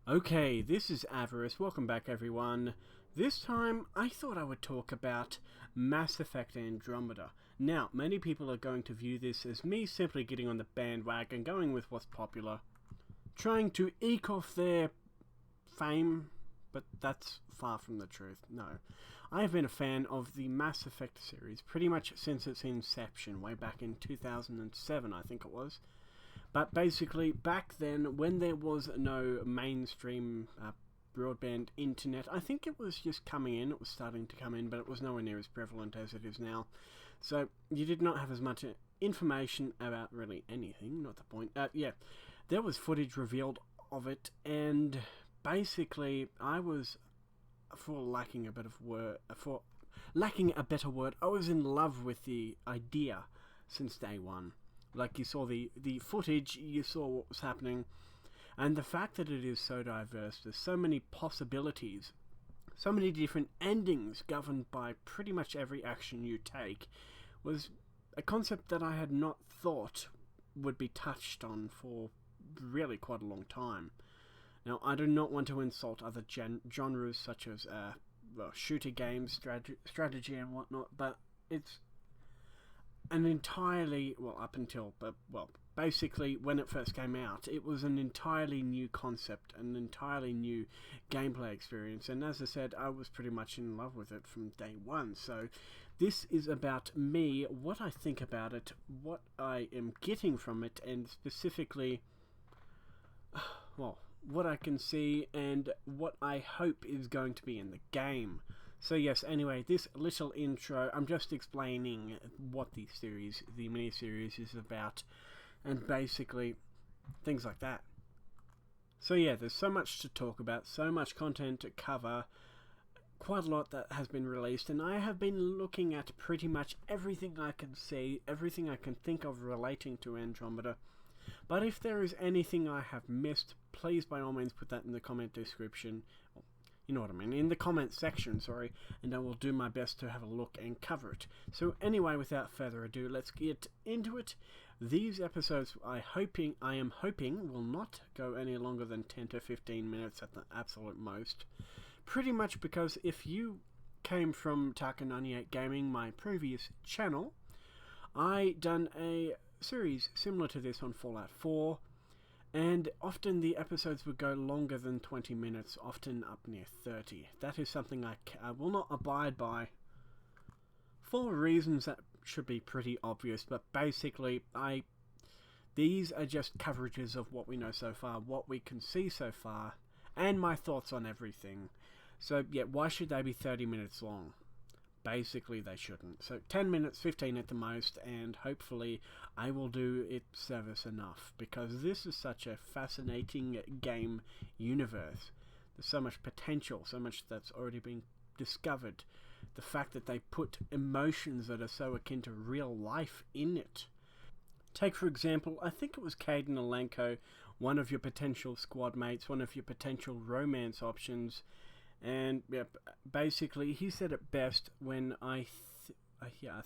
Okay, this is Avarice. Welcome back, everyone. This time, I thought I would talk about Mass Effect Andromeda. Now, many people are going to view this as me simply getting on the bandwagon, going with what's popular, trying to eke off their fame, but that's far from the truth. No. I have been a fan of the Mass Effect series pretty much since its inception, way back in 2007, I think it was. But basically, back then, when there was no mainstream broadband internet, I think it was just coming in, it was starting to come in, but it was nowhere near as prevalent as it is now. So, you did not have as much information about really anything, not the point. There was footage revealed of it, and basically, I was, for lacking a better word, I was in love with the idea since day one. Like, you saw the footage, you saw what was happening, and the fact that it is so diverse, there's so many possibilities, so many different endings governed by pretty much every action you take, was a concept that I had not thought would be touched on for really quite a long time. Now, I do not want to insult other genres such as shooter games, strategy and whatnot, but it's an entirely, basically when it first came out, it was an entirely new concept, an entirely new gameplay experience, and as I said, I was pretty much in love with it from day one. So this is about me, what I think about it, what I am getting from it, and specifically, what I can see and what I hope is going to be in the game. So yes, anyway, this little intro, I'm just explaining what the mini-series is about, and basically, things like that. So yeah, there's so much to talk about, so much content to cover, quite a lot that has been released, and I have been looking at pretty much everything I can see, everything I can think of relating to Andromeda. But if there is anything I have missed, please by all means put that in the comment description. You know what I mean, in the comment section, sorry, and I will do my best to have a look and cover it. So anyway, without further ado, let's get into it. These episodes I am hoping will not go any longer than 10 to 15 minutes at the absolute most. Pretty much because if you came from Taka98 Gaming, my previous channel, I done a series similar to this on Fallout 4, and often the episodes would go longer than 20 minutes, often up near 30. That is something I will not abide by, for reasons that should be pretty obvious, but basically, these are just coverages of what we know so far, what we can see so far, and my thoughts on everything. So yeah, why should they be 30 minutes long? Basically, they shouldn't. So 10 minutes, 15 at the most, and hopefully I will do it service enough, because this is such a fascinating game universe. There's so much potential, so much that's already been discovered. The fact that they put emotions that are so akin to real life in it. Take, for example, I think it was Kaidan Alenko, one of your potential squad mates, one of your potential romance options. And yeah, basically, he said it best when I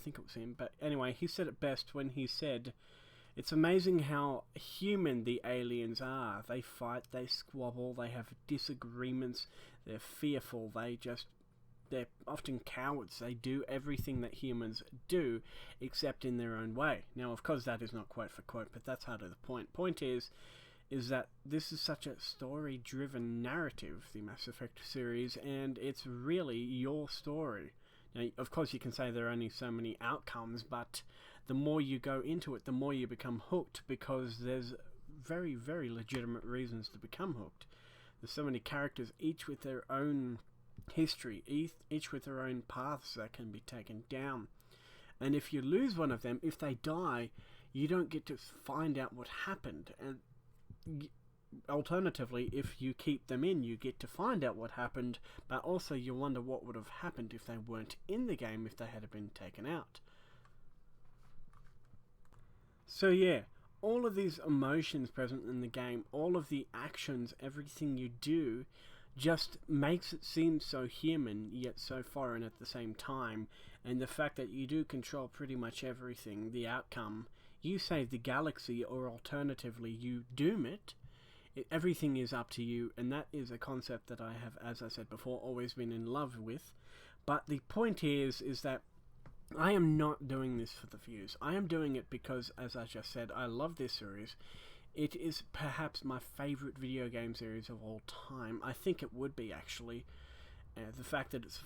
think it was him. But anyway, he said it best when he said, "It's amazing how human the aliens are. They fight, they squabble, they have disagreements, they're fearful, they're often cowards. They do everything that humans do, except in their own way." Now, of course, that is not quote for quote, but that's hard to the point. Point is that this is such a story-driven narrative, the Mass Effect series, and it's really your story. Now, of course, you can say there are only so many outcomes, but the more you go into it, the more you become hooked, because there's very, very legitimate reasons to become hooked. There's so many characters, each with their own history, each with their own paths that can be taken down. And if you lose one of them, if they die, you don't get to find out what happened, and alternatively, if you keep them in, you get to find out what happened, but also you wonder what would have happened if they weren't in the game, if they had been taken out. So yeah, all of these emotions present in the game, all of the actions, everything you do, just makes it seem so human, yet so foreign at the same time. And the fact that you do control pretty much everything, the outcome, you save the galaxy, or alternatively, you doom it, Everything is up to you, and that is a concept that I have, as I said before, always been in love with. But the point is that I am not doing this for the views. I am doing it because, as I just said, I love this series. It is perhaps my favourite video game series of all time. I think it would be, actually. The fact that it's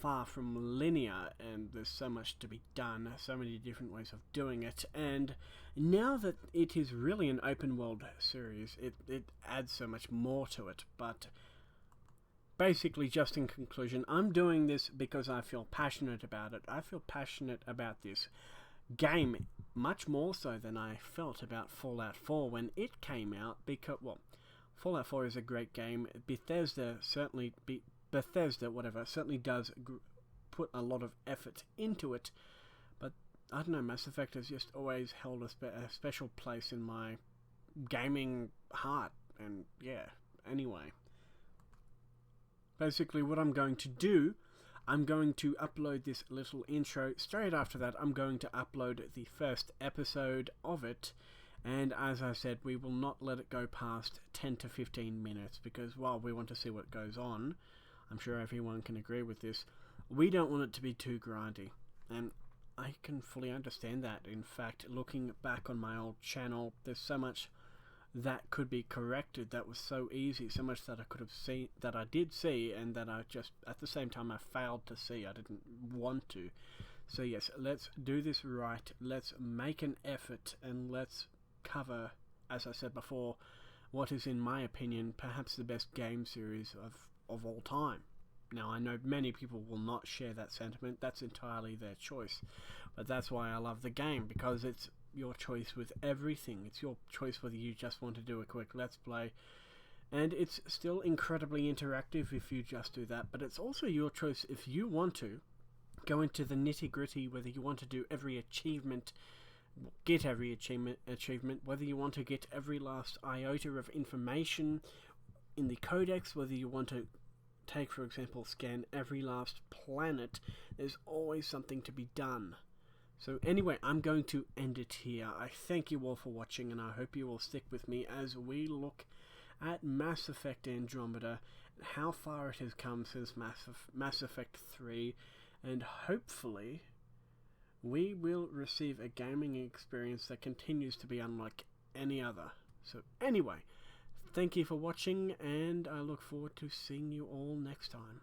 far from linear, and there's so much to be done, so many different ways of doing it, and now that it is really an open world series, it adds so much more to it. But basically, just in conclusion, I'm doing this because I feel passionate about it. I feel passionate about this game much more so than I felt about Fallout 4 when it came out, because, Fallout 4 is a great game. Bethesda certainly does put a lot of effort into it, but I don't know, Mass Effect has just always held a special place in my gaming heart, and yeah, anyway. Basically, what I'm going to do, I'm going to upload this little intro. Straight after that, I'm going to upload the first episode of it, and as I said, we will not let it go past 10 to 15 minutes, because while we want to see what goes on, I'm sure everyone can agree with this, we don't want it to be too grindy, and I can fully understand that. In fact, looking back on my old channel, there's so much that could be corrected that was so easy, so much that I could have seen, that I did see, and that I just, at the same time, I failed to see. I didn't want to. So yes, let's do this right, let's make an effort, and let's cover, as I said before, what is, in my opinion, perhaps the best game series of all time. Now, I know many people will not share that sentiment. That's entirely their choice. But that's why I love the game, because it's your choice with everything. It's your choice whether you just want to do a quick Let's Play. And it's still incredibly interactive if you just do that. But it's also your choice if you want to go into the nitty-gritty, whether you want to do every achievement, get every achievement, whether you want to get every last iota of information in the codex, whether you want to take, for example, scan every last planet. There's always something to be done. So anyway, I'm going to end it here. I thank you all for watching, and I hope you will stick with me as we look at Mass Effect Andromeda, and how far it has come since Mass Effect 3, and hopefully we will receive a gaming experience that continues to be unlike any other. So anyway, thank you for watching, and I look forward to seeing you all next time.